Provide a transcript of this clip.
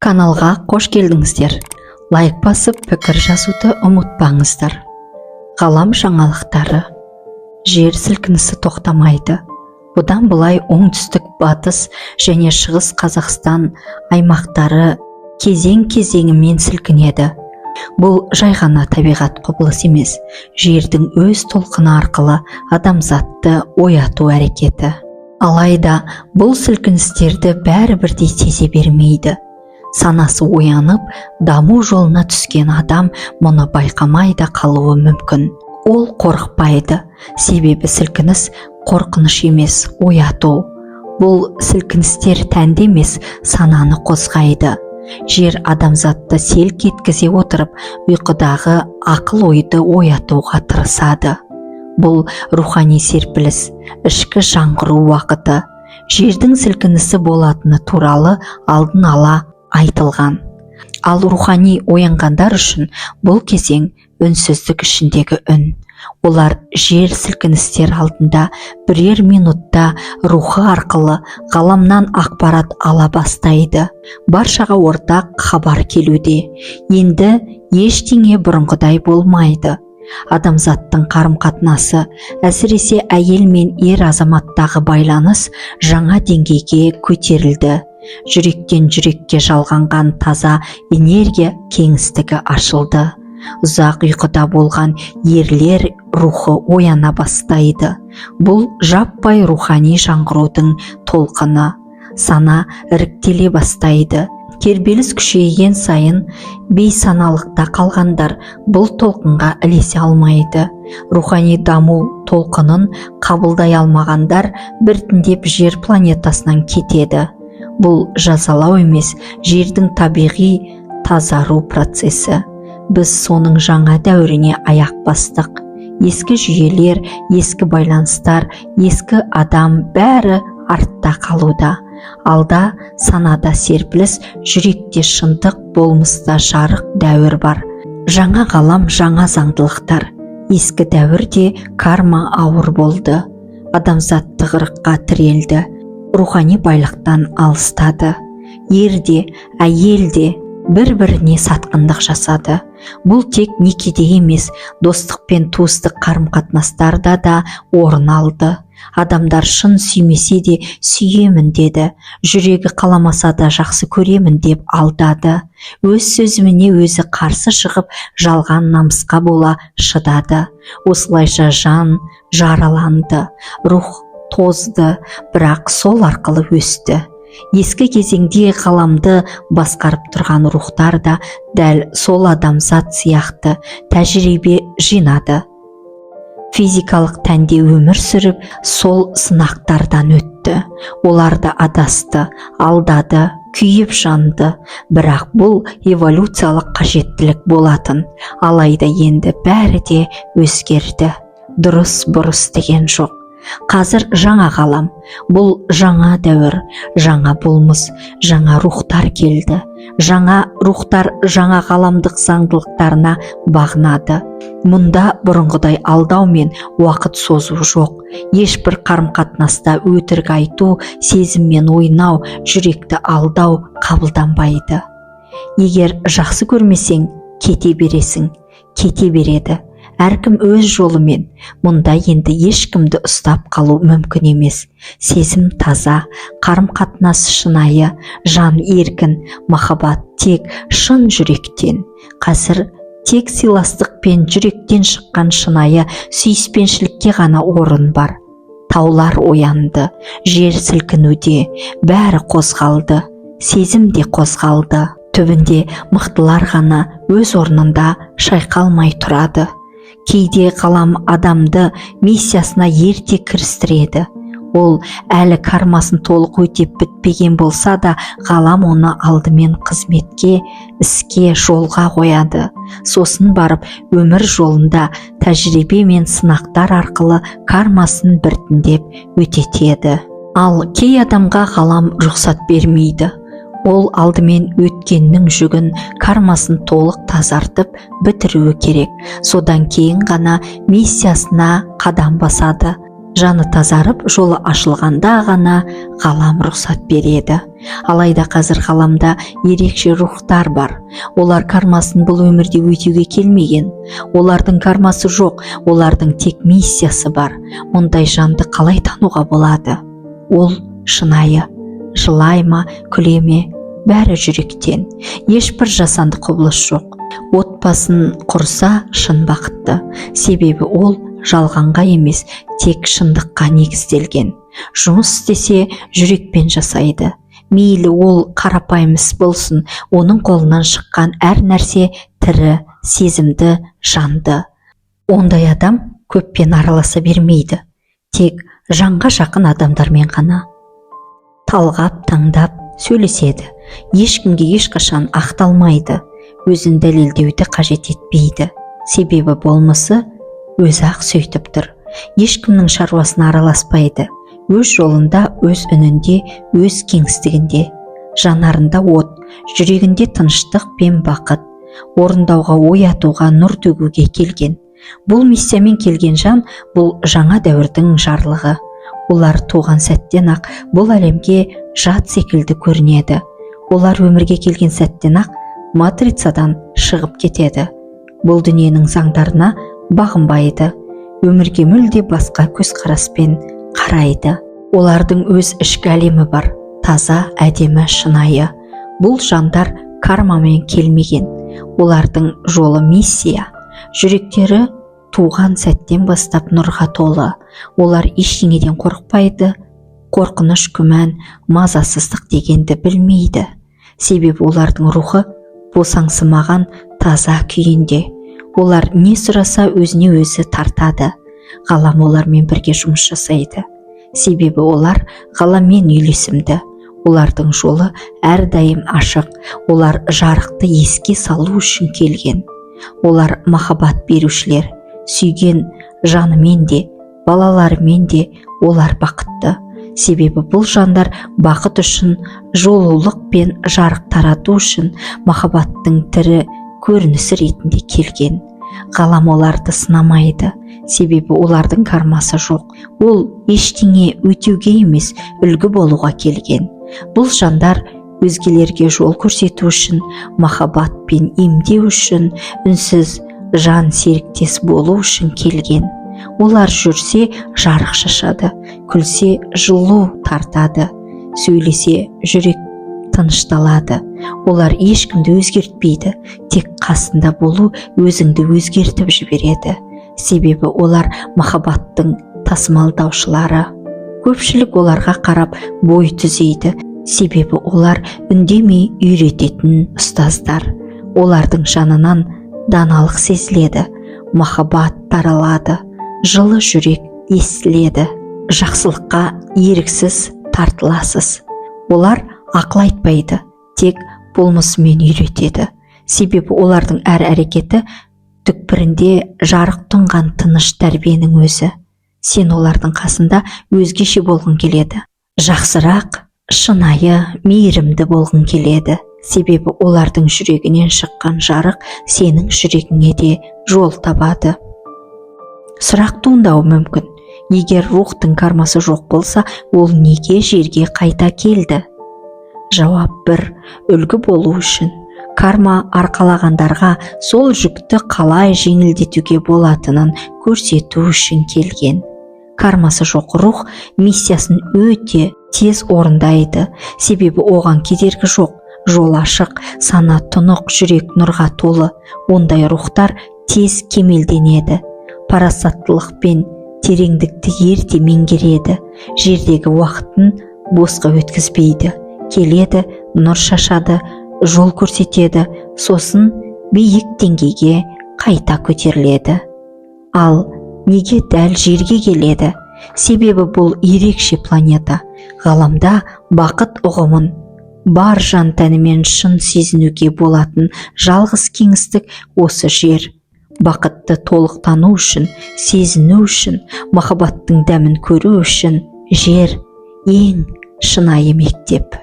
Каналға қош келдіңіздер. Лайк басып, пікір жазуды ұмытпаңыздар. Ғалам жаңалықтары. Жер сілкінісі тоқтамайды. Бұдан бұлай оңтүстік, батыс және шығыс Қазақстан аймақтары кезең-кезеңімен сілкінеді. Бұл жай ғана табиғат құбылыс емес, жердің өз толқыны арқылы адамзатты ояту әрекеті. Алайда бұл сілкіністерді бәрі бірдей сезе бермейді. Санасы оянып, даму жолына түскен адам мұны байқамай да қалуы мүмкін. Ол қорықпайды, себебі сілкініс қорқыныш емес, ояту. Бұл сілкіністер тәнді емес, сананы қозғайды. Жер адамзатты селк еткізе отырып, ұйқыдағы ақыл-ойды оятуға тырысады. Бұл рухани серпіліс, ішкі жаңғыру уақыты. Жердің сілкінісі болатыны туралы алдын ала айтылған. Ал рухани оянғандар үшін бұл кезең үнсіздік ішіндегі үн. Олар жер сілкіністер алдында бірер минутта рухы арқылы ғаламнан ақпарат ала бастайды. Баршаға ортақ хабар келуде. Енді ештеңе бұрынғыдай болмайды. Адамзаттың қарым-қатынасы, әсіресе әйел мен ер азаматтағы байланыс жаңа деңгейге көтерілді. Жүректен жүрекке жалғанған таза энергия кеңістігі ашылды. Ұзақ ұйқыда болған ерлер рухы ояна бастайды. Бұл жаппай рухани жаңғырудың толқыны. Сана іріктеле бастайды. Тербеліс күшейген сайын бейсаналықта қалғандар бұл толқынға ілесе алмайды. Рухани даму толқынын қабылдай алмағандар біртіндеп жер планетасынан кетеді. Бұл жазалау емес, жердің табиғи тазару процесі. Біз соның жаңа дәуіріне аяқ бастық. Ескі жүйелер, ескі байланыстар, ескі адам бәрі артта қалуда. Алда санада серпіліс, жүректе шындық, болмыста жарық дәуір бар. Жаңа ғалам, жаңа заңдылықтар. Ескі дәуірде карма ауыр болды. Адамзат тығырыққа тірелді. Рухани байлықтан алыстады. Ерде, әйелде бір-біріне сатқындық жасады. Бұл тек некеде емес, достық пен туыстық қарым-қатынастарда да орын алды. Адамдар шын сүймесе де сүйемін деді, жүрегі қаламаса да жақсы көремін деп алдады. Өз сөзіне өзі қарсы шығып, жалған намысқа бола шыдады. Осылайша жан жараланды, рух тозды, бірақ сол арқылы өсті. Ескі кезеңде ғаламды басқарып тұрған рухтар да дәл сол адамзат сияқты тәжірибе жинады. Физикалық тәнде өмір сүріп, сол сынақтардан өтті. Оларды адасты, алдады, күйіп жанды. Бірақ бұл эволюциялық қажеттілік болатын. Алайда енді бәрі де өзгерді. Дұрыс-бұрыс деген жоқ. Қазір жаңа ғалам, бұл жаңа дәуір, жаңа болмыс, жаңа рухтар келді. Жаңа рухтар жаңа ғаламдық заңдылықтарына бағынады. Мұнда бұрынғыдай алдау мен уақыт созу жоқ. Ешбір қарым-қатынаста өтірік айту, сезіммен ойнау, жүректі алдау қабылданбайды. Егер жақсы көрмесең, кете бересің, кете береді. Әркім өз жолымен. Мұнда енді ешкімді ұстап қалу мүмкін емес. Сезім таза, қарым-қатынас шынайы, жан еркін, махаббат тек шын жүректен. Қазір тек сыйластық пен жүректен шыққан шынайы сүйіспеншілікке ғана орын бар. Таулар оянды, жер сілкінуде, бәрі қозғалды, сезім де қозғалды. Түбінде мықтылар ғана өз орнында шайқалмай тұрады. Кейде ғалам адамды миссиясына ерте кірістіреді. Ол әлі кармасын толық өтеп бітпеген болса да, ғалам оны алдымен қызметке, іске, жолға қояды. Сосын барып өмір жолында тәжірибе мен сынақтар арқылы кармасын біртіндеп өтетеді. Ал кей адамға ғалам рұқсат бермейді. Ол алдымен өткеннің жүгін, кармасын толық тазартып бітіруі керек. Содан кейін ғана миссиясына қадам басады. Жаны тазарып, жолы ашылғанда ғана ғалам рұқсат береді. Алайда қазір ғаламда ерекше рухтар бар. Олар кармасын бұл өмірде өтеуге келмеген. Олардың кармасы жоқ, олардың тек миссиясы бар. Ондай жанды қалай тануға болады? Ол шынайы, жылай ма, күле ме, бәрі жүректен. Ешбір жасанды құбылыс жоқ. Отбасын құрса шын бақытты. Себебі ол жалғанға емес, тек шындыққа негізделген. Жұмыс істесе жүрекпен жасайды. Мейлі ол қарапайым іс болсын, оның қолынан шыққан әр нәрсе тірі, сезімді, жанды. Ондай адам көппен араласа бермейді. Тек жанға жақын адамдармен ғана талғап, таңдап сөйлеседі. Ешкімге ешқашан ақталмайды. Өзін дәлелдеуді қажет етпейді. Себебі болмысы өзі-ақ сөйтіп тұр. Ешкімнің шаруасына араласпайды. Өз жолында, өз үнінде, өз кеңістігінде. Жанарында от, жүрегінде тыныштық пен бақыт. Орындауға, оятуға, нұр төгуге келген. Бұл миссиямен келген жан, бұл жаңа дәуірдің жарлығы. Олар туған сәттен ақ бұл әлемге жат секілді көрінеді. Олар өмірге келген сәттен ақ матрицадан шығып кетеді. Бұл дүниенің заңдарына бағынбайды. Өмірге мүлде басқа көзқараспен қарайды. Олардың өз ішкі әлемі бар, таза, әдемі, шынайы. Бұл жандар кармамен келмеген. Олардың жолы миссия. Жүректері туған сәттен бастап нұрға толы. Олар ештеңеден қорықпайды. Қорқыныш, күмән, мазасыздық дегенді білмейді. Себебі олардың рухы босаңсымаған таза күйінде. Олар не сұраса өзіне өзі тартады. Ғалам олармен бірге жұмыс жасайды. Себебі олар ғаламмен үйлесімді. Олардың жолы әрдайым ашық. Олар жарықты еске салу үшін келген. Олар махаббат берушілер. Сүйген жанымен де, балаларымен де олар бақытты. Себебі бұл жандар бақыт үшін, жолулық пен жарық тарату үшін махаббаттың тірі көрінісі ретінде келген. Ғалам оларды сынамайды. Себебі олардың кармасы жоқ. Ол ештеңе өтеуге емес, үлгі болуға келген. Бұл жандар өзгелерге жол көрсету үшін, махаббат пен емдеу үшін, үнсіз жан серіктес болу үшін келген. Олар жүрсе жарық шашады, күлсе жылу тартады, сөйлесе жүрек тынышталады. Олар ешкімді өзгертпейді, тек қасында болу өзіңді өзгертіп жібереді. Себебі олар махаббаттың тасымалдаушылары. Көпшілік оларға қарап бой түзейді. Себебі олар үндемей үйрететін ұстаздар. Олардың жанынан даналық сезіледі, махаббат таралады, жылы жүрек естіледі. Жақсылыққа еріксіз тартыласыз. Олар ақыл айтпайды, тек болмысымен үйретеді. Себебі олардың әр әрекеті түкпірінде жарық тұнған тыныш тәрбиенің өзі. Сен олардың қасында өзгеше болғың келеді. Жақсырақ, шынайы, мейірімді болғың келеді. Себебі олардың жүрегінен шыққан жарық сенің жүрегіңе де жол табады. Сұрақ туындауы мүмкін. Егер рухтың кармасы жоқ болса, ол неге жерге қайта келді? Жауап бір: үлгі болу үшін. Карма арқалағандарға сол жүкті қалай жеңілдетуге болатынын көрсету үшін келген. Кармасы жоқ рух миссиясын өте тез орындайды. Себебі оған кедергі жоқ. Жол ашық, сана тұнық, жүрек нұрға толы. Ондай рухтар тез кемелденеді. Парасаттылық пен тереңдікті ерте меңгереді. Жердегі уақытын босқа өткізбейді. Келеді, нұр шашады, жол көрсетеді, сосын биік деңгейге қайта көтеріледі. Ал неге дәл жерге келеді? Себебі бұл ерекше планета. Ғаламда бақыт ұғымын бар жан тәнімен шын сезінуге болатын жалғыз кеңістік осы жер. Бақытты толық тану үшін, сезіну үшін, махаббаттың дәмін көру үшін жер ең шынайы мектеп.